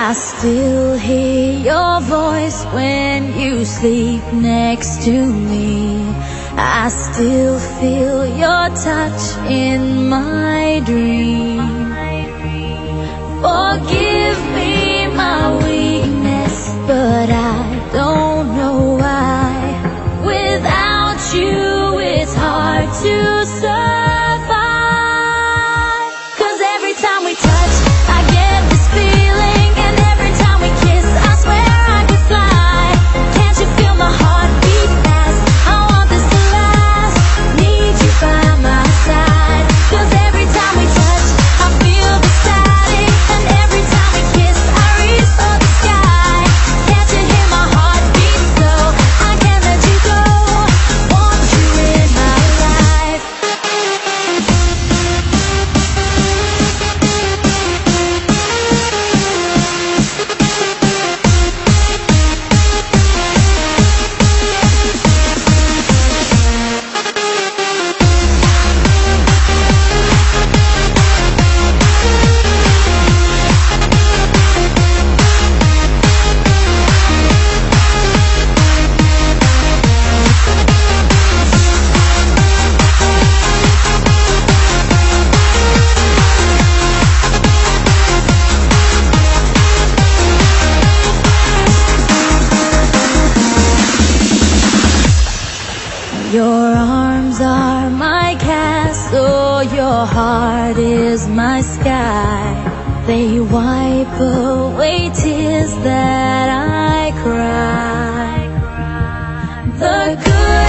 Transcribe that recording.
I still hear your voice when you sleep next to me. I still feel your touch in my dream. Forgive me my weakness, but I don't know why. Without you, it's hard to survive. 'Cause every time we touch, I get this feeling, and every time we kiss, I swear I could fly. Can't you feel my heart beat fast? I want this to last. Need you by my side. 'Cause every time we touch, I feel the static, and every time we kiss, I reach for the sky. Can't you hear my heart beat slow? I can't let you go. Want you in my life. Your arms are my castle, your heart is my sky. They wipe away tears that I cry. The good